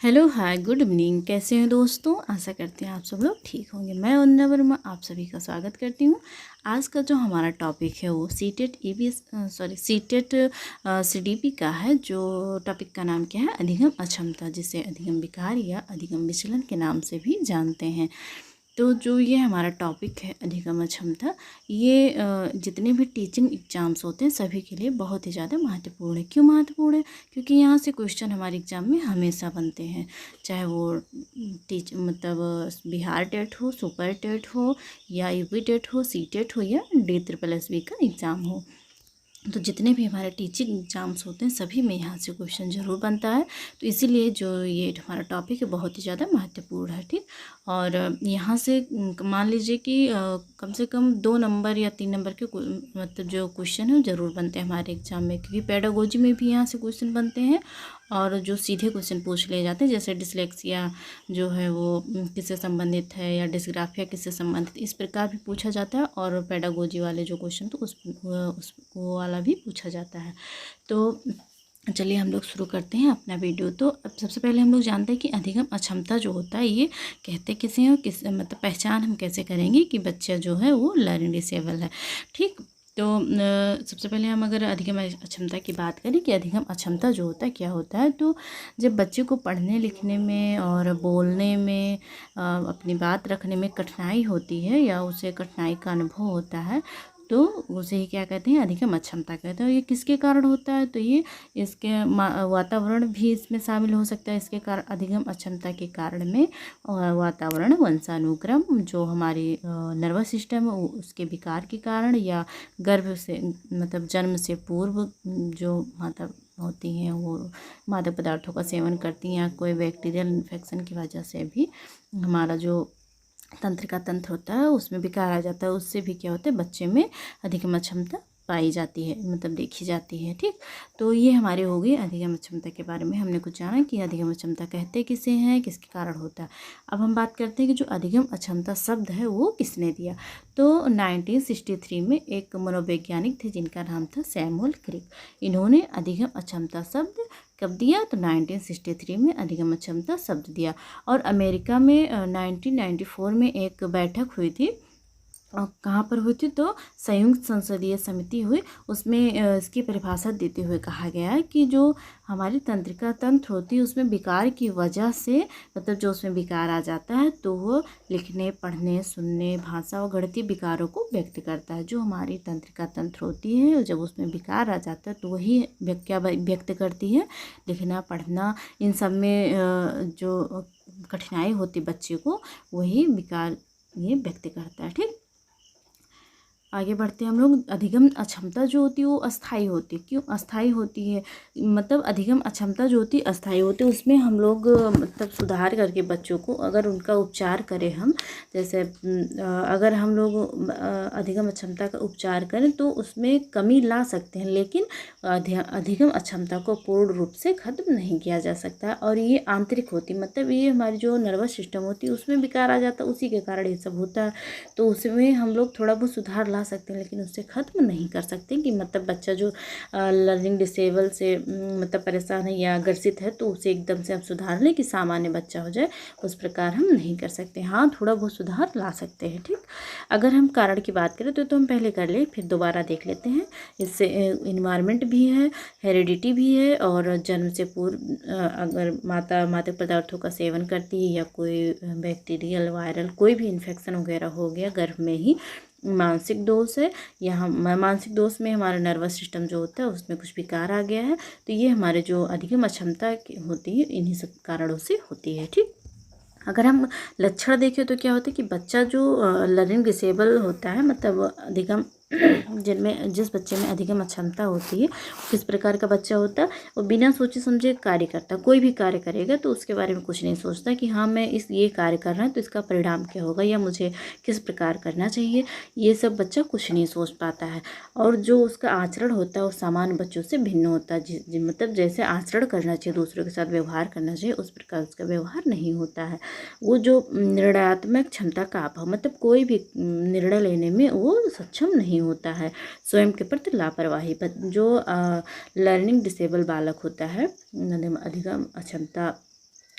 Hello hi good evening. कैसे हैं दोस्तों? आशा करते हैं आप सब लोग ठीक होंगे। मैं वंदना वर्मा आप सभी का स्वागत करती हूँ। आज का जो हमारा टॉपिक है वो सीटेट ईवीएस सीटेट सीडीपी का है। जो टॉपिक का नाम क्या है? अधिगम अक्षमता, जिसे अधिगम विकार या अधिगम विचलन के नाम से भी जानते हैं। तो जो ये हमारा टॉपिक है अधिगम क्षमता, ये जितने भी टीचिंग एग्ज़ाम्स होते हैं सभी के लिए बहुत ही ज़्यादा महत्वपूर्ण है। क्यों महत्वपूर्ण है? क्योंकि यहाँ से क्वेश्चन हमारे एग्ज़ाम में हमेशा बनते हैं, चाहे वो बिहार टेट हो, सुपर टेट हो, या यूपी टेट हो, सी टेट हो, या DSSB का एग्ज़ाम हो। तो जितने भी हमारे टीचिंग एग्ज़ाम्स होते हैं सभी में यहाँ से क्वेश्चन ज़रूर बनता है। तो इसीलिए जो ये हमारा टॉपिक है बहुत ही ज़्यादा महत्वपूर्ण है, ठीक। और यहाँ से मान लीजिए कि कम से कम 2 नंबर या 3 नंबर के मतलब जो क्वेश्चन है ज़रूर बनते हैं हमारे एग्ज़ाम में, क्योंकि पेडागोजी में भी यहाँ से क्वेश्चन बनते हैं और जो सीधे क्वेश्चन पूछ लिए जाते हैं, जैसे डिसलेक्सिया जो है वो किससे संबंधित है, या डिस्ग्राफिया किससे संबंधित, इस प्रकार भी पूछा जाता है। और पेडागोजी वाले जो क्वेश्चन तो उस वो वाला भी पूछा जाता है। तो चलिए हम लोग शुरू करते हैं अपना वीडियो। तो अब सबसे पहले हम लोग जानते हैं कि अधिगम अक्षमता जो होता है ये कहते किसे हैं, किस मतलब पहचान हम कैसे करेंगे कि बच्चा जो है वो लर्निंग डिसेबल है, ठीक। तो सबसे पहले हम अगर अधिगम अक्षमता की बात करें कि अधिगम अक्षमता जो होता है क्या होता है, तो जब बच्चे को पढ़ने लिखने में और बोलने में अपनी बात रखने में कठिनाई होती है, या उसे कठिनाई का अनुभव होता है, तो उसे ही क्या कहते हैं? अधिगम अक्षमता कहते हैं। और ये किसके कारण होता है? तो ये इसके वातावरण भी इसमें शामिल हो सकता है। इसके कारण अधिगम अक्षमता के कारण में वातावरण, वंशानुक्रम, जो हमारी नर्वस सिस्टम है उसके विकार के कारण, या गर्भ से मतलब जन्म से पूर्व जो माता होती हैं वो मादक पदार्थों का सेवन करती हैं, या कोई बैक्टीरियल इन्फेक्शन की वजह से भी हमारा जो तंत्रिका तंत्र होता है उसमें विकार आ जाता है। उससे भी क्या होता है? बच्चे में अधिगम क्षमता पाई जाती है, मतलब देखी जाती है, ठीक। तो ये हमारे हो गई अधिगम क्षमता के बारे में। हमने कुछ जाना कि अधिगम क्षमता कहते किसे हैं, किसके कारण होता है। अब हम बात करते हैं कि जो अधिगम अक्षमता शब्द है वो किसने दिया। तो 1963 में एक मनोवैज्ञानिक थे जिनका नाम था सैमुअल क्रिक। इन्होंने अधिगम अक्षमता शब्द कब दिया? तो 1963 में अधिगम क्षमता शब्द दिया। और अमेरिका में 1994 में एक बैठक हुई थी। कहाँ पर हुई थी? तो संयुक्त संसदीय समिति हुई। उसमें इसकी परिभाषा देते हुए कहा गया है कि जो हमारी तंत्रिका तंत्र होती है उसमें विकार की वजह से, मतलब जो उसमें विकार आ जाता है तो वो लिखने, पढ़ने, सुनने, भाषा और गणितीय विकारों को व्यक्त करता है। जो हमारी तंत्रिका तंत्र होती है जब उसमें विकार आ जाता है तो वही क्या व्यक्त करती है? लिखना, पढ़ना, इन सब में जो कठिनाई होती बच्चे को वही विकार ये व्यक्त करता है, ठीक। आगे बढ़ते हैं हम लोग। अधिगम अक्षमता जो होती है वो अस्थाई होती है। क्यों अस्थाई होती है? मतलब अधिगम अक्षमता जो होती है अस्थाई होती है। उसमें हम लोग मतलब सुधार करके बच्चों को अगर उनका उपचार करें हम, जैसे अगर हम लोग अधिगम अक्षमता का उपचार करें तो उसमें कमी ला सकते हैं, लेकिन अधिगम अक्षमता को पूर्ण रूप से खत्म नहीं किया जा सकता। और ये आंतरिक होती, मतलब ये हमारी जो नर्वस सिस्टम होती है उसमें विकार आ जाता है, उसी के कारण ये सब होता है। तो उसमें हम लोग थोड़ा बहुत सुधार ला सकते हैं, लेकिन उससे ख़त्म नहीं कर सकते कि मतलब बच्चा जो लर्निंग डिसेबल से मतलब परेशान है या ग्रसित है तो उसे एकदम से हम सुधार लें कि सामान्य बच्चा हो जाए, उस प्रकार हम नहीं कर सकते। हाँ, थोड़ा बहुत सुधार ला सकते हैं, ठीक। अगर हम कारण की बात करें तो हम पहले कर ले फिर दोबारा देख लेते हैं। इससे इन्वायरमेंट भी है, हेरिडिटी भी है, और जन्म से पूर्व अगर माता मादक पदार्थों का सेवन करती है या कोई बैक्टीरियल, वायरल कोई भी इन्फेक्शन वगैरह हो गया गर्भ में ही, मानसिक दोष है, या हम मानसिक दोष में हमारा नर्वस सिस्टम जो होता है उसमें कुछ विकार आ गया है, तो ये हमारे जो अधिगम अक्षमता होती है इन्हीं सब कारणों से होती है, ठीक। अगर हम लक्षण देखें तो क्या होता है कि बच्चा जो लर्निंग डिसेबल होता है, मतलब अधिगम जिस बच्चे में अधिगम अक्षमता होती है किस प्रकार का बच्चा होता है? वो बिना सोचे समझे कार्य करता है। कोई भी कार्य करेगा तो उसके बारे में कुछ नहीं सोचता कि हाँ मैं ये कार्य कर रहा है तो इसका परिणाम क्या होगा, या मुझे किस प्रकार करना चाहिए, ये सब बच्चा कुछ नहीं सोच पाता है। और जो उसका आचरण होता है वो सामान्य बच्चों से भिन्न होता है। मतलब जैसे आचरण करना चाहिए, दूसरों के साथ व्यवहार करना चाहिए, उस प्रकार उसका व्यवहार नहीं होता है। वो जो निर्णयात्मक क्षमता का अभाव, मतलब कोई भी निर्णय लेने में वो सक्षम नहीं होता है। स्वयं के प्रति लापरवाही, जो लर्निंग डिसेबल बालक होता है, अधिगम अक्षमता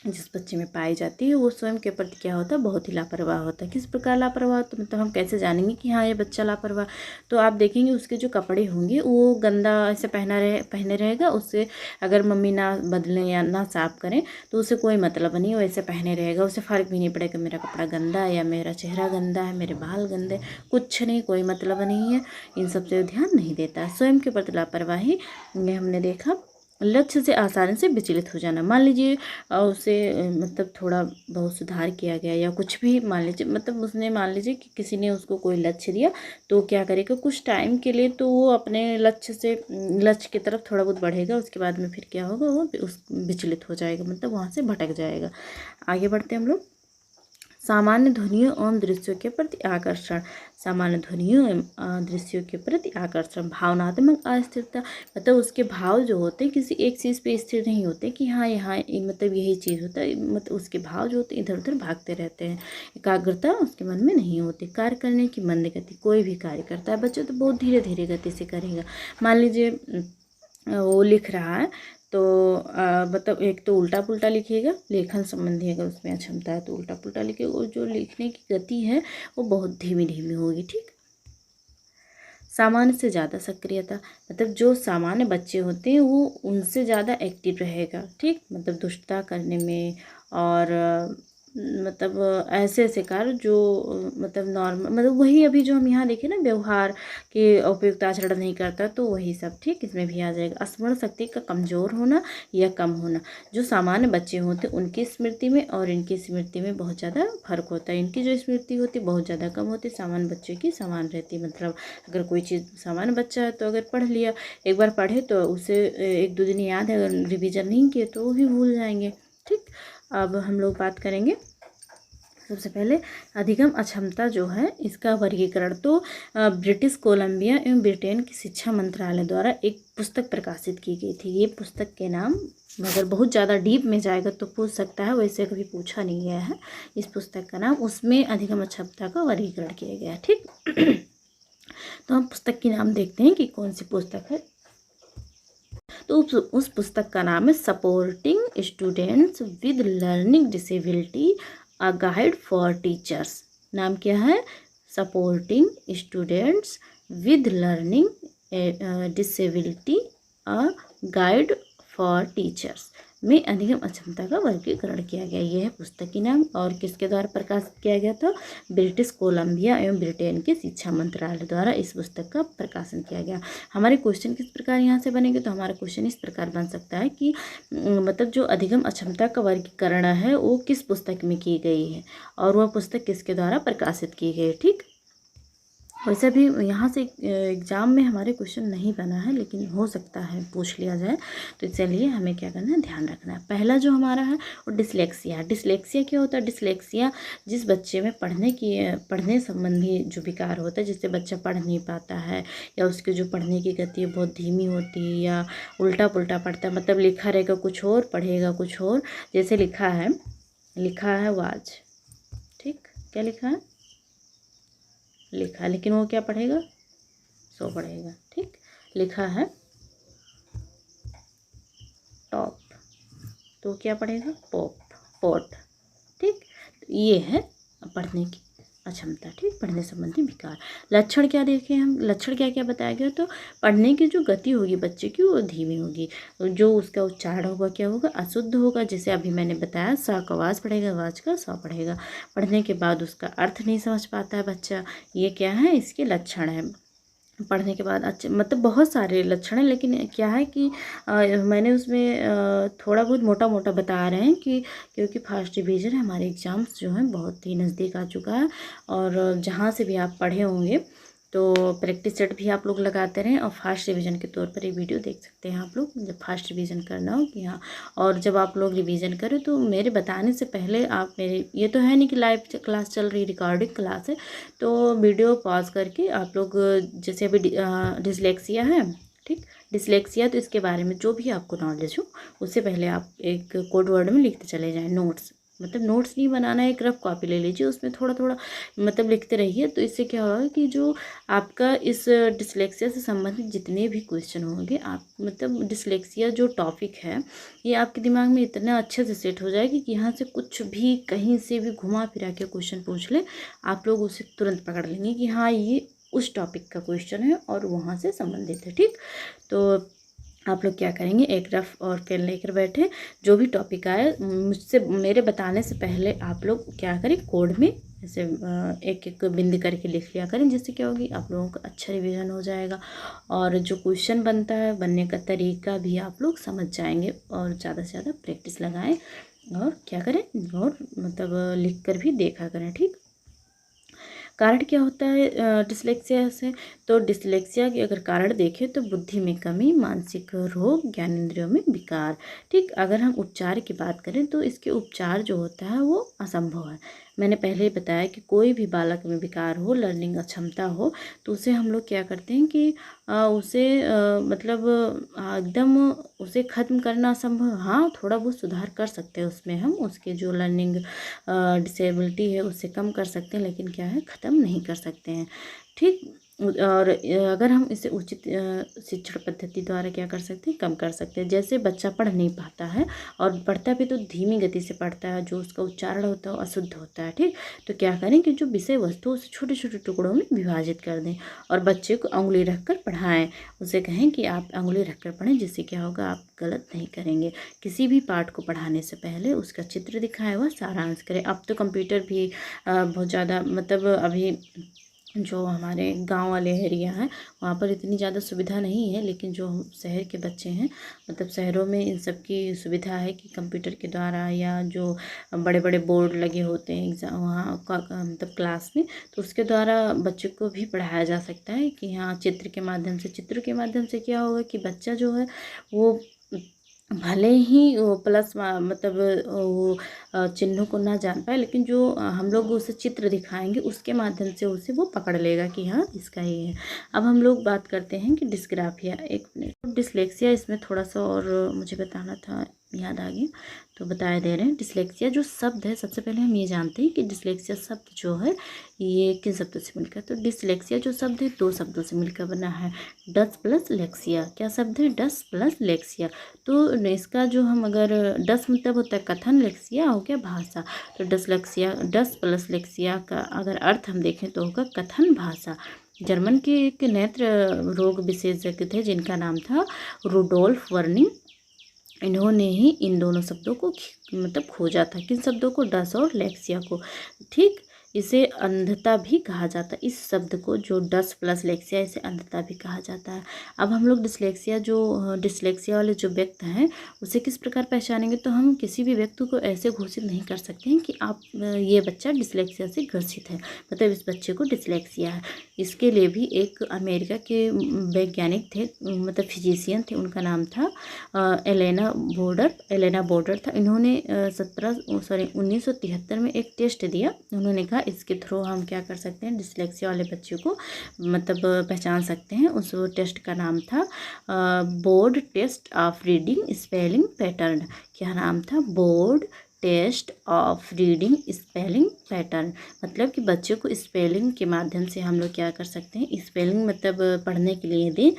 जिस बच्चे में पाई जाती है वो स्वयं के प्रति क्या होता है, बहुत ही लापरवाह होता है। किस प्रकार लापरवाह, तो मतलब हम कैसे जानेंगे कि हाँ ये बच्चा लापरवाह, तो आप देखेंगे उसके जो कपड़े होंगे वो गंदा ऐसे पहने रहेगा, उससे अगर मम्मी ना बदलें या ना साफ़ करें तो उसे कोई मतलब नहीं, वैसे पहने रहेगा, उसे फ़र्क भी नहीं पड़ेगा मेरा कपड़ा गंदा है या मेरा चेहरा गंदा है, मेरे बाल गंदे, कुछ नहीं, कोई मतलब नहीं है, इन सब से ध्यान नहीं देता है। स्वयं के प्रति लापरवाही में हमने देखा लक्ष्य से आसानी से विचलित हो जाना। मान लीजिए उसे मतलब थोड़ा बहुत सुधार किया गया या कुछ भी, मान लीजिए मतलब उसने, मान लीजिए कि किसी ने उसको कोई लक्ष्य दिया तो क्या करेगा कुछ टाइम के लिए, तो वो अपने लक्ष्य की तरफ थोड़ा बहुत बढ़ेगा, उसके बाद में फिर क्या होगा, वो उस विचलित हो जाएगा, मतलब वहाँ से भटक जाएगा। आगे बढ़ते हैं हम लोग। सामान्य ध्वनियों एवं दृश्यों के प्रति आकर्षण। सामान्य ध्वनियों एवं दृश्यों के प्रति आकर्षण। भावनात्मक अस्थिरता, मतलब उसके भाव जो होते हैं किसी एक चीज़ पे स्थिर नहीं होते कि हाँ यहाँ मतलब यही चीज़ होता है, मतलब उसके भाव जो होते हैं इधर उधर भागते रहते हैं। एकाग्रता उसके मन में नहीं होती। कार्य करने की मंद गति, कोई भी कार्य करता है बच्चा तो बहुत धीरे धीरे गति से करेगा। मान लीजिए वो लिख रहा है तो मतलब एक तो उल्टा पुल्टा लिखिएगा, लेखन संबंधी अगर उसमें अक्षमता है तो उल्टा पुल्टा लिखिएगा, वो जो लिखने की गति है वो बहुत धीमी धीमी होगी। ठीक। सामान्य से ज़्यादा सक्रियता, मतलब जो सामान्य बच्चे होते हैं वो उनसे ज़्यादा एक्टिव रहेगा। ठीक, मतलब दुष्टता करने में और मतलब ऐसे ऐसे कार्य जो मतलब नॉर्मल, मतलब वही अभी जो हम यहाँ देखें ना व्यवहार के उपयुक्त आचरण नहीं करता, तो वही सब ठीक इसमें भी आ जाएगा। स्मरण शक्ति का कमज़ोर होना या कम होना, जो सामान्य बच्चे होते हैं उनकी स्मृति में और इनकी स्मृति में बहुत ज़्यादा फर्क होता है। इनकी जो स्मृति होती है बहुत ज़्यादा कम होती है, सामान्य बच्चों की समान रहती है। मतलब अगर कोई चीज़ सामान्य बच्चा है तो अगर पढ़ लिया, एक बार पढ़े तो उसे एक दो दिन याद है, अगर रिवीजन नहीं किए तो वो भी भूल जाएंगे। ठीक, अब हम लोग बात करेंगे सबसे पहले अधिगम अक्षमता जो है इसका वर्गीकरण। तो ब्रिटिश कोलंबिया एवं ब्रिटेन की शिक्षा मंत्रालय द्वारा एक पुस्तक प्रकाशित की गई थी। ये पुस्तक के नाम, अगर बहुत ज़्यादा डीप में जाएगा तो पूछ सकता है, वैसे कभी पूछा नहीं गया है इस पुस्तक का नाम। उसमें अधिगम अक्षमता का वर्गीकरण किया गया है। ठीक तो हम पुस्तक की नाम देखते हैं कि कौन सी पुस्तक है। तो उस पुस्तक का नाम है supporting students with learning disability, a guide for teachers. नाम क्या है? Supporting students with learning disability, a guide for teachers में अधिगम अक्षमता का वर्गीकरण किया गया। यह है पुस्तक की नाम और किसके द्वारा प्रकाशित किया गया था? ब्रिटिश कोलंबिया एवं ब्रिटेन के शिक्षा मंत्रालय द्वारा इस पुस्तक का प्रकाशन किया गया। हमारे क्वेश्चन किस प्रकार यहाँ से बनेंगे? तो हमारा क्वेश्चन इस प्रकार बन सकता है कि मतलब जो अधिगम अक्षमता का वर्गीकरण है वो किस पुस्तक में की गई है और वह पुस्तक किसके द्वारा प्रकाशित की गई है। ठीक, वैसे भी यहाँ से एग्ज़ाम में हमारे क्वेश्चन नहीं बना है, लेकिन हो सकता है पूछ लिया जाए, तो चलिए हमें क्या करना है, ध्यान रखना है। पहला जो हमारा है वो डिसलेक्सिया। डिसलेक्सिया क्या होता है? डिसलेक्सिया जिस बच्चे में पढ़ने संबंधी जो विकार होता है, जिससे बच्चा पढ़ नहीं पाता है या उसकी जो पढ़ने की गति है बहुत धीमी होती है या उल्टा पुल्टा पढ़ता है, मतलब लिखा रहेगा कुछ और पढ़ेगा कुछ और। जैसे लिखा है वाच, ठीक, क्या लिखा है? लिखा है, लेकिन वो क्या पढ़ेगा? सो पढ़ेगा। ठीक, लिखा है टॉप, तो क्या पढ़ेगा? पॉट। ठीक, तो ये है पढ़ने की अक्षमता। ठीक, पढ़ने संबंधी विकार। लक्षण क्या देखें हम? लक्षण क्या क्या बताया गया? तो पढ़ने की जो गति होगी बच्चे की वो धीमी होगी, जो उसका उच्चारण होगा क्या होगा? अशुद्ध होगा। जैसे अभी मैंने बताया, सा का वाज पढ़ेगा, वाज का सा पढ़ेगा। पढ़ने के बाद उसका अर्थ नहीं समझ पाता है बच्चा। ये क्या है? इसके लक्षण है। पढ़ने के बाद अच्छे, मतलब बहुत सारे लक्षण हैं, लेकिन क्या है कि मैंने उसमें थोड़ा बहुत मोटा मोटा बता रहे हैं कि क्योंकि फर्स्ट डिवीज़न हमारे एग्ज़ाम्स जो हैं बहुत ही नज़दीक आ चुका है, और जहाँ से भी आप पढ़े होंगे तो प्रैक्टिस सेट भी आप लोग लगाते रहें, और फर्स्ट रिवीजन के तौर पर ये वीडियो देख सकते हैं आप लोग जब फर्स्ट रिवीजन करना हो कि हाँ। और जब आप लोग रिवीजन करें तो मेरे बताने से पहले आप मेरे, ये तो है नहीं कि लाइव क्लास चल रही, रिकॉर्डिंग क्लास है, तो वीडियो पॉज करके आप लोग, जैसे अभी डिसलेक्सिया है, ठीक, डिसलेक्सिया, तो इसके बारे में जो भी आपको नॉलेज हो उससे पहले आप एक कोड वर्ड में लिखते चले जाएँ नोट्स, मतलब नोट्स नहीं बनाना है, एक रफ कॉपी ले लीजिए, उसमें थोड़ा थोड़ा मतलब लिखते रहिए। तो इससे क्या होगा कि जो आपका इस डिसलेक्सिया से संबंधित जितने भी क्वेश्चन होंगे, आप मतलब डिसलेक्सिया जो टॉपिक है ये आपके दिमाग में इतना अच्छे से सेट हो जाएगी कि यहाँ से कुछ भी कहीं से भी घुमा फिरा के क्वेश्चन पूछ ले, आप लोग उसे तुरंत पकड़ लेंगे कि हाँ ये उस टॉपिक का क्वेश्चन है और वहाँ से संबंधित है। ठीक, तो आप लोग क्या करेंगे, एक रफ और पेन लेकर बैठे, जो भी टॉपिक आए मुझसे मेरे बताने से पहले आप लोग क्या करें, कोड में ऐसे एक एक बिंदी करके लिख लिया करें, जिससे क्या होगी आप लोगों का अच्छा रिवीजन हो जाएगा और जो क्वेश्चन बनता है बनने का तरीका भी आप लोग समझ जाएंगे। और ज़्यादा से ज़्यादा प्रैक्टिस लगाएं और क्या करें, और मतलब लिख कर भी देखा करें। ठीक, कारण क्या होता है डिसलेक्सिया से, तो डिसलेक्सिया के अगर कारण देखें तो बुद्धि में कमी, मानसिक रोग, ज्ञानेंद्रियों में विकार। ठीक, अगर हम उपचार की बात करें तो इसके उपचार जो होता है वो असंभव है। मैंने पहले ही बताया कि कोई भी बालक में विकार हो, लर्निंग अक्षमता हो, तो उसे हम लोग क्या करते हैं कि उसे मतलब एकदम उसे ख़त्म करना असंभव। हाँ, थोड़ा बहुत सुधार कर सकते हैं उसमें, हम उसके जो लर्निंग डिसेबिलिटी है उससे कम कर सकते हैं, लेकिन क्या है ख़त्म नहीं कर सकते हैं। ठीक, और अगर हम इसे उचित शिक्षण पद्धति द्वारा क्या कर सकते हैं, कम कर सकते हैं। जैसे बच्चा पढ़ नहीं पाता है और पढ़ता भी तो धीमी गति से पढ़ता है, जो उसका उच्चारण होता है वो अशुद्ध होता है। ठीक, तो क्या करें कि जो विषय वस्तु उसे छोटे छोटे टुकड़ों में विभाजित कर दें और बच्चे को उंगली रख कर पढ़ाएँ। उसे कहें कि आप उंगली रख कर पढ़ें, जिससे क्या होगा आप गलत नहीं करेंगे। किसी भी पाठ को पढ़ाने से पहले उसका चित्र दिखाए हुआ सारांश करें। अब तो कंप्यूटर भी बहुत ज़्यादा मतलब अभी जो हमारे गांव वाले एरिया हैं वहाँ पर इतनी ज़्यादा सुविधा नहीं है, लेकिन जो हम शहर के बच्चे हैं मतलब शहरों में इन सब की सुविधा है कि कंप्यूटर के द्वारा या जो बड़े बड़े बोर्ड लगे होते हैं एग्ज़ाम वहाँ का मतलब क्लास में, तो उसके द्वारा बच्चों को भी पढ़ाया जा सकता है कि हाँ चित्र के माध्यम से। चित्र के माध्यम से क्या होगा कि बच्चा जो है वो भले ही वो प्लस मतलब वो चिन्हों को ना जान पाए, लेकिन जो हम लोग उसे चित्र दिखाएंगे उसके माध्यम से उसे वो पकड़ लेगा कि हाँ इसका ये है। अब हम लोग बात करते हैं कि डिस्ग्राफिया। एक मिनट, डिसलेक्सिया इसमें थोड़ा सा और मुझे बताना था, याद आ गया तो बताया दे रहे हैं। डिसलेक्सिया जो शब्द है, सबसे पहले हम ये जानते हैं कि डिसलेक्सिया शब्द जो है ये किन शब्दों से मिलकर, तो डिसलेक्सिया जो शब्द है 2 शब्दों से मिलकर बना है, डस प्लस लेक्सिया। क्या शब्द है, डस प्लस लेक्सिया। तो इसका जो हम अगर डस मतलब होता है कथन, लेक्सिया हो गया भाषा, तो डसलेक्सिया डस प्लस लेक्सिया का अगर अर्थ हम देखें तो होगा कथन भाषा। जर्मन के एक नेत्र रोग विशेषज्ञ थे जिनका नाम था रुडोल्फ वर्निंग। इन्होंने ही इन दोनों शब्दों को मतलब खोजा था, किन शब्दों को, डस और लेक्सिया को। ठीक, इसे अंधता भी कहा जाता है, इस शब्द को जो डस प्लस लेक्सिया, इसे अंधता भी कहा जाता है। अब हम लोग डिसलेक्सिया वाले जो व्यक्ति हैं उसे किस प्रकार पहचानेंगे, तो हम किसी भी व्यक्ति को ऐसे घोषित नहीं कर सकते हैं कि आप ये बच्चा डिसलेक्सिया से ग्रसित है, मतलब इस बच्चे को डिसलेक्सिया है। इसके लिए भी एक अमेरिका के वैज्ञानिक थे, मतलब फिजिशियन थे, उनका नाम था एलेना बोर्डर था। इन्होंने 1973 में एक टेस्ट दिया। उन्होंने कहा इसके थ्रू हम क्या कर सकते हैं, डिसलेक्सिया वाले बच्चों को मतलब पहचान सकते हैं। उस टेस्ट का नाम था board test of reading spelling pattern. क्या नाम था, board test of reading spelling pattern. मतलब कि बच्चे को स्पेलिंग के माध्यम से हम लोग क्या कर सकते हैं, स्पेलिंग मतलब पढ़ने के लिए दें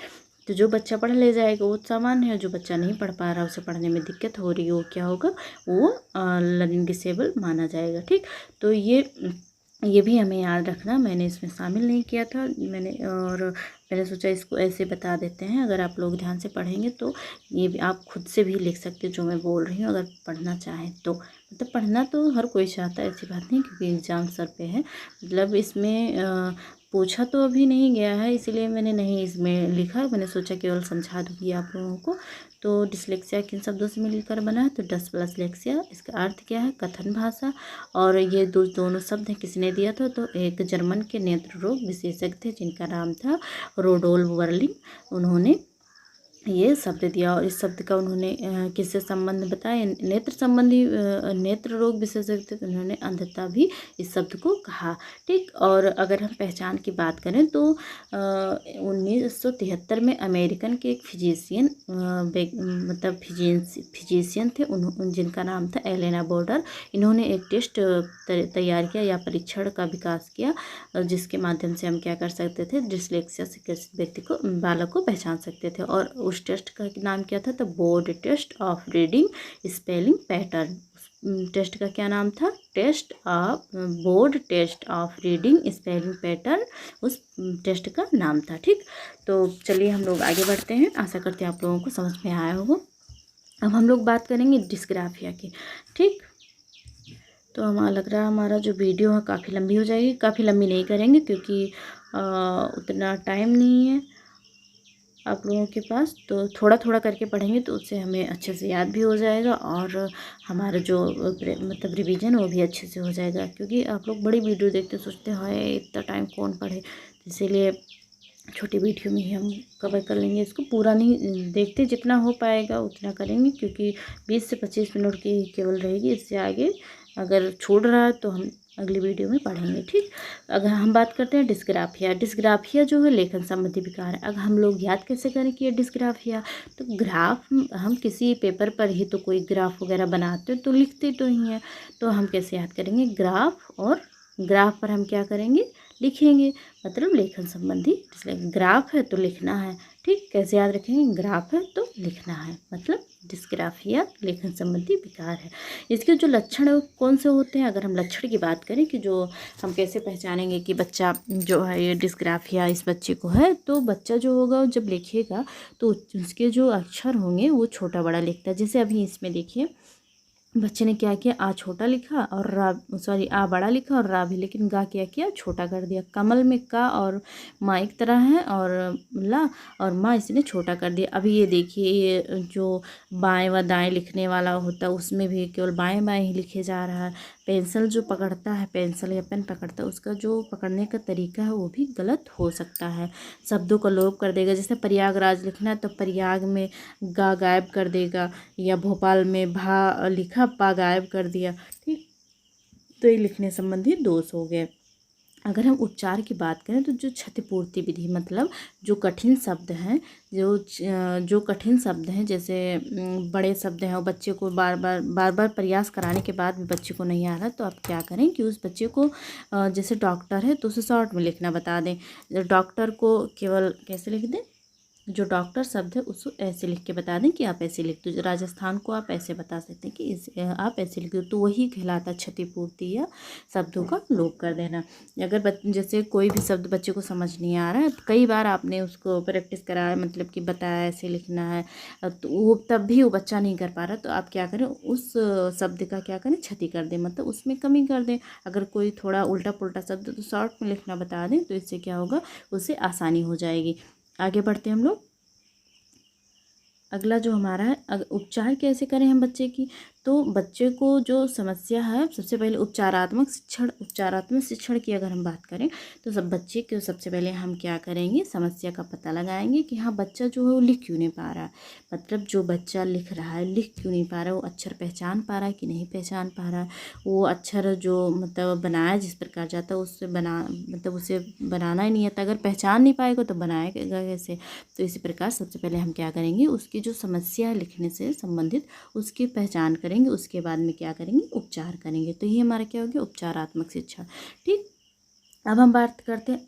तो जो बच्चा पढ़ ले जाएगा वो सामान्य है, जो बच्चा नहीं पढ़ पा रहा, उसे पढ़ने में दिक्कत हो रही है, वो क्या होगा, वो लर्निंग डिसेबल माना जाएगा। ठीक, तो ये भी हमें याद रखना, मैंने इसमें शामिल नहीं किया था मैंने सोचा इसको ऐसे बता देते हैं। अगर आप लोग ध्यान से पढ़ेंगे तो ये भी आप खुद से भी लिख सकते हो जो मैं बोल रही हूँ, अगर पढ़ना चाहें तो। मतलब पढ़ना तो हर कोई चाहता है, ऐसी बात नहीं, क्योंकि एग्ज़ाम सर पे है। मतलब इसमें पूछा तो अभी नहीं गया है, इसीलिए मैंने नहीं इसमें लिखा, मैंने सोचा केवल समझा दूँगी आप लोगों को। तो डिसलेक्सिया किन शब्दों से मिलकर बना है, तो डस प्लस लेक्सिया, इसका अर्थ क्या है, कथन भाषा। और ये दोनों शब्द किसने दिया था, तो एक जर्मन के नेत्र रोग विशेषज्ञ थे जिनका नाम था रोडोल्फ वर्लिंग। उन्होंने ये शब्द दिया और इस शब्द का उन्होंने किससे संबंध बताया, नेत्र संबंधी नेत्र रोग विशेषज्ञ थे, तो उन्होंने अंधता भी इस शब्द को कहा। ठीक, और अगर हम पहचान की बात करें तो 1973 में अमेरिकन के एक फिजिशियन मतलब फिजिशियन थे, जिनका नाम था एलेना बोर्डर। इन्होंने एक टेस्ट तैयार किया या परीक्षण का विकास किया, जिसके माध्यम से हम क्या कर सकते थे, डिस्लेक्सिया से ग्रसित व्यक्ति को, बालक को पहचान सकते थे। और उस टेस्ट का नाम क्या था, तो board test of reading spelling pattern. Test का क्या नाम था, test of board test of reading spelling pattern उस टेस्ट का नाम था। ठीक, तो चलिए हम लोग आगे बढ़ते हैं। आशा करते हैं आप लोगों को समझ में आया होगा। अब हम लोग बात करेंगे डिस्ग्राफिया की। ठीक, तो हमारा लग रहा है हमारा जो वीडियो है काफ़ी लंबी हो जाएगी। काफ़ी लंबी नहीं करेंगे क्योंकि उतना टाइम नहीं है आप लोगों के पास, तो थोड़ा थोड़ा करके पढ़ेंगे तो उससे हमें अच्छे से याद भी हो जाएगा और हमारा जो मतलब रिवीजन वो भी अच्छे से हो जाएगा। क्योंकि आप लोग बड़ी वीडियो देखते सोचते हैं इतना टाइम कौन पढ़े, इसीलिए छोटी वीडियो में ही हम कवर कर लेंगे। इसको पूरा नहीं देखते, जितना हो पाएगा उतना करेंगे, क्योंकि 20 से 25 मिनट की केवल रहेगी। इससे आगे अगर छूट रहा है तो हम अगली वीडियो में पढ़ेंगे। ठीक, अगर हम बात करते हैं डिस्ग्राफिया। डिस्ग्राफिया जो है लेखन संबंधी विकार है। अगर हम लोग याद कैसे करें कि ये डिस्ग्राफिया, तो ग्राफ हम किसी पेपर पर ही तो कोई ग्राफ वगैरह बनाते तो लिखते तो ही हैं, तो हम कैसे याद करेंगे, ग्राफ, और ग्राफ पर हम क्या करेंगे, लिखेंगे। मतलब लेखन संबंधी, इसलिए ग्राफ है तो लिखना है। ठीक, कैसे याद रखेंगे, ग्राफ है तो लिखना है, मतलब डिस्ग्राफिया लेखन संबंधी विकार है। इसके जो लक्षण कौन से होते हैं, अगर हम लक्षण की बात करें कि जो हम कैसे पहचानेंगे कि बच्चा जो है ये डिस्ग्राफिया इस बच्चे को है, तो बच्चा जो होगा जब लिखेगा तो उसके जो अक्षर होंगे वो छोटा बड़ा लिखता है। जैसे अभी इसमें देखिए बच्चे ने क्या किया, आ छोटा लिखा और रा, सॉरी आ बड़ा लिखा और रा भी, लेकिन गा क्या किया, छोटा कर दिया। कमल में का और माँ एक तरह है और ला और माँ इसने छोटा कर दिया। अभी ये देखिए, ये जो बाएं व दाएं लिखने वाला होता है उसमें भी केवल बाएं बाएं ही लिखे जा रहा है। पेंसिल जो पकड़ता है, पेंसिल या पेन पकड़ता है, उसका जो पकड़ने का तरीका है वो भी गलत हो सकता है। शब्दों का लोप कर देगा। जैसे प्रयागराज लिखना है तो प्रयाग में गा गायब कर देगा, या भोपाल में भा लिखा पा गायब कर दिया। ठीक, तो ये लिखने संबंधी दोष हो गए। अगर हम उपचार की बात करें तो जो क्षतिपूर्ति विधि, मतलब जो कठिन शब्द हैं, जो कठिन शब्द हैं, जैसे बड़े शब्द हैं और बच्चे को बार बार प्रयास कराने के बाद भी बच्चे को नहीं आ रहा, तो आप क्या करें कि उस बच्चे को जैसे डॉक्टर है तो उसे शॉर्ट में लिखना बता दें। डॉक्टर को केवल कैसे लिख दें, जो डॉक्टर शब्द है उसको ऐसे लिख के बता दें कि आप ऐसे लिख दो। राजस्थान को आप ऐसे बता सकते हैं कि आप ऐसे लिख दो, तो वही कहलाता क्षतिपूर्ति या शब्दों का लोप कर देना। अगर जैसे कोई भी शब्द बच्चे को समझ नहीं आ रहा है, कई बार आपने उसको प्रैक्टिस कराया, मतलब कि बताया ऐसे लिखना है, तो वो तब भी वो बच्चा नहीं कर पा रहा, तो आप क्या करें, उस शब्द का क्या करें, क्षति कर दें, मतलब उसमें कमी कर दें। अगर कोई थोड़ा उल्टा पुल्टा शब्द तो शॉर्ट में लिखना बता दें, तो इससे क्या होगा, उससे आसानी हो जाएगी। आगे बढ़ते हैं हम लोग। अगला जो हमारा है, उपचार कैसे करें हम बच्चे की, तो बच्चे को जो समस्या है, सबसे पहले उपचारात्मक शिक्षण की अगर हम बात करें तो सब बच्चे को सबसे पहले हम क्या करेंगे, समस्या का पता लगाएंगे कि हाँ बच्चा जो है वो लिख क्यों नहीं पा रहा है। मतलब जो बच्चा लिख रहा है लिख क्यों नहीं पा रहा है, वो अक्षर पहचान पा रहा है कि नहीं पहचान पा रहा है, वो अक्षर जो मतलब बनाया जिस प्रकार जाता है उससे मतलब उसे बनाना ही नहीं आता। अगर पहचान नहीं पाएगा तो बनाएगा कैसे। तो इसी प्रकार सबसे पहले हम क्या करेंगे, उसकी जो समस्या है लिखने से संबंधित उसकी पहचान करेंगे, उसके बाद में क्या करेंगे, उपचार करेंगे। तो ये हमारा क्या हो गया, उपचारात्मक शिक्षा। ठीक, अब हम बात करते हैं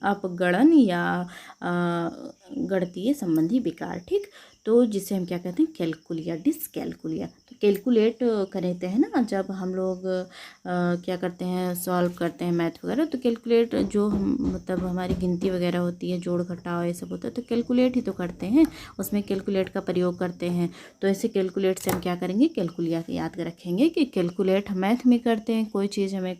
अपगणन या गणितीय संबंधी विकार। ठीक, तो जिसे हम क्या कहते हैं, कैलकुलिया, डिसकैलकुलिया। तो कैलकुलेट करते हैं ना जब हम लोग क्या करते हैं, सॉल्व करते हैं मैथ वगैरह, तो कैलकुलेट जो हम मतलब हमारी गिनती वगैरह होती है, जोड़ घटाव ये सब होता है, तो कैलकुलेट ही तो करते हैं, उसमें कैलकुलेट का प्रयोग करते हैं। तो ऐसे कैलकुलेट से हम क्या करेंगे, कैलकुलिया याद रखेंगे कि कैलकुलेट मैथ में करते हैं। कोई चीज़ हमें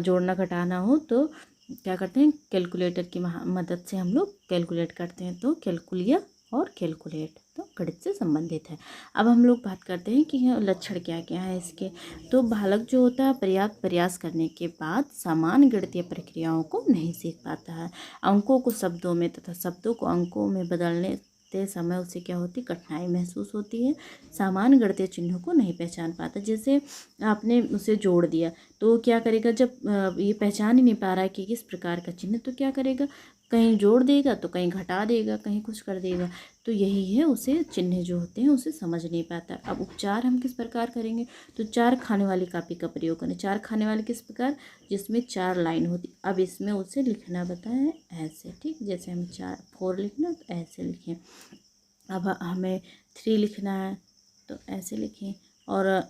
जोड़ना घटाना हो तो क्या करते हैं, कैलकुलेटर की मदद से हम लोग कैलकुलेट करते हैं। तो कैलकुलिया और कैलकुलेट तो गणित से संबंधित है। अब हम लोग बात करते हैं कि लक्षण क्या क्या है इसके। तो बालक जो होता है पर्याप्त प्रयास करने के बाद समान गणितीय प्रक्रियाओं को नहीं सीख पाता है। अंकों को शब्दों में तथा शब्दों को अंकों में बदलने लिखते समय उसे क्या होती कठिनाई महसूस होती है, सामान्य गणितीय चिन्हों को नहीं पहचान पाता। जैसे आपने उसे जोड़ दिया तो क्या करेगा, जब ये पहचान ही नहीं पा रहा है कि किस प्रकार का चिन्ह, तो क्या करेगा, कहीं जोड़ देगा तो कहीं घटा देगा, कहीं कुछ कर देगा। तो यही है, उसे चिन्ह जो होते हैं उसे समझ नहीं पाता। अब उपचार हम किस प्रकार करेंगे, तो 4 खाने वाली कापी का प्रयोग करें। 4 खाने वाली किस प्रकार, जिसमें 4 लाइन होती। अब इसमें उसे लिखना बताएं ऐसे, ठीक, जैसे हम 4 लिखना तो ऐसे लिखें। अब हमें 3 लिखना है तो ऐसे लिखें, और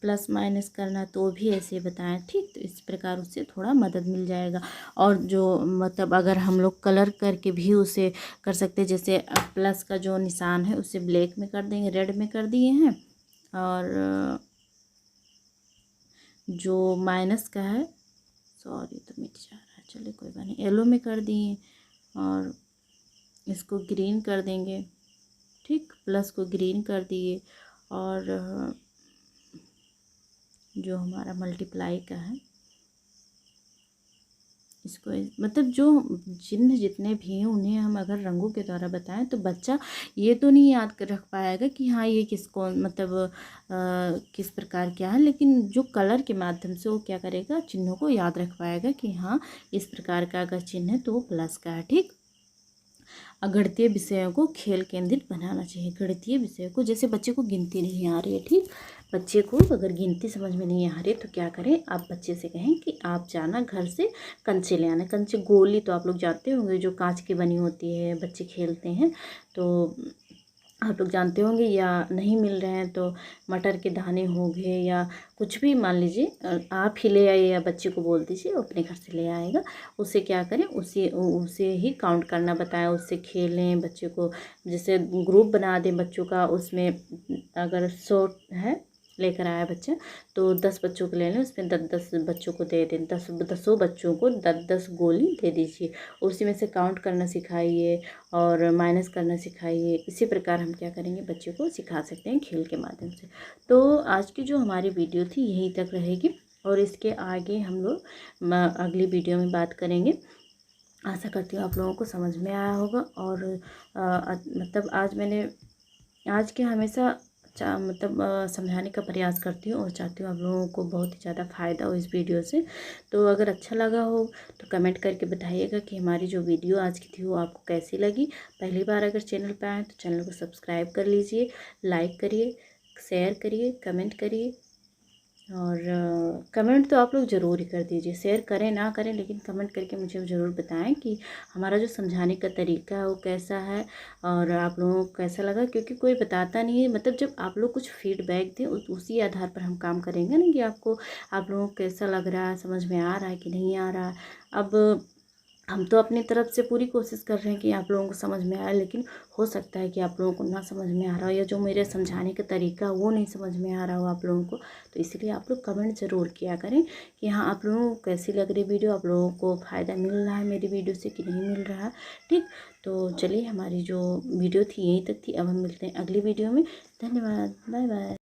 प्लस माइनस करना तो भी ऐसे बताएं, ठीक। तो इस प्रकार उससे थोड़ा मदद मिल जाएगा। और जो मतलब अगर हम लोग कलर करके भी उसे कर सकते हैं, जैसे प्लस का जो निशान है उसे ब्लैक में कर देंगे, रेड में कर दिए हैं, और जो माइनस का है, सॉरी तो मिट जा रहा है, चलिए कोई बात नहीं, येलो में कर दिए, और इसको ग्रीन कर देंगे, ठीक, प्लस को ग्रीन कर दिए, और जो हमारा मल्टीप्लाई का है इसको, मतलब जो चिन्ह जितने भी हैं उन्हें हम अगर रंगों के द्वारा बताएं तो बच्चा ये तो नहीं याद कर रख पाएगा कि हाँ ये किसको मतलब किस प्रकार क्या है, लेकिन जो कलर के माध्यम से वो क्या करेगा, चिन्हों को याद रख पाएगा कि हाँ इस प्रकार का अगर चिन्ह है तो वो प्लस का है, ठीक। गणितीय विषयों को खेल केंद्रित बनाना चाहिए। गणितीय विषयों को, जैसे बच्चे को गिनती नहीं आ रही है, ठीक, बच्चे को अगर गिनती समझ में नहीं आ रही तो क्या करें, आप बच्चे से कहें कि आप जाना घर से कंचे ले आना। कंचे, गोली तो आप लोग जानते होंगे जो कांच की बनी होती है, बच्चे खेलते हैं, तो आप लोग जानते होंगे, या नहीं मिल रहे हैं तो मटर के दाने हो गए या कुछ भी, मान लीजिए आप ही ले आइए या बच्चे को बोल दीजिए वो अपने घर से ले आएगा। उसे क्या करें, उसे ही काउंट करना बताएं, उससे खेलें बच्चे को। जैसे ग्रुप बना दें बच्चों का, उसमें अगर 100 है लेकर आया बच्चा तो 10 बच्चों को ले लें, उसमें 10 बच्चों को दे दें, 10 बच्चों को 10 गोली दे दीजिए। उसी में से काउंट करना सिखाइए और माइनस करना सिखाइए। इसी प्रकार हम क्या करेंगे, बच्चों को सिखा सकते हैं खेल के माध्यम से। तो आज की जो हमारी वीडियो थी यहीं तक रहेगी, और इसके आगे हम लोग अगली वीडियो में बात करेंगे। आशा करती हूँ आप लोगों को समझ में आया होगा। और मतलब आज के हमेशा समझाने का प्रयास करती हूँ और चाहती हूँ आप लोगों को बहुत ही ज़्यादा फ़ायदा हो इस वीडियो से। तो अगर अच्छा लगा हो तो कमेंट करके बताइएगा कि हमारी जो वीडियो आज की थी वो आपको कैसी लगी। पहली बार अगर चैनल पर आए तो चैनल को सब्सक्राइब कर लीजिए, लाइक करिए, शेयर करिए, कमेंट करिए। और कमेंट तो आप लोग ज़रूर ही कर दीजिए, शेयर करें ना करें लेकिन कमेंट करके मुझे ज़रूर बताएं कि हमारा जो समझाने का तरीका है वो कैसा है और आप लोगों को कैसा लगा। क्योंकि कोई बताता नहीं है, मतलब जब आप लोग कुछ फीडबैक दें उसी आधार पर हम काम करेंगे ना, कि आप लोगों को कैसा लग रहा है, समझ में आ रहा है कि नहीं आ रहा है। अब हम तो अपनी तरफ से पूरी कोशिश कर रहे हैं कि आप लोगों को समझ में आए, लेकिन हो सकता है कि आप लोगों को ना समझ में आ रहा हो, या जो मेरे समझाने का तरीका है वो नहीं समझ में आ रहा हो आप लोगों को। तो इसलिए आप लोग कमेंट ज़रूर किया करें कि हाँ आप लोगों को कैसी लग रही वीडियो, आप लोगों को फ़ायदा मिल रहा है मेरी वीडियो से कि नहीं मिल रहा है, ठीक। तो चलिए, हमारी जो वीडियो थी यहीं तक थी। अब हम मिलते हैं अगली वीडियो में। धन्यवाद, बाय बाय।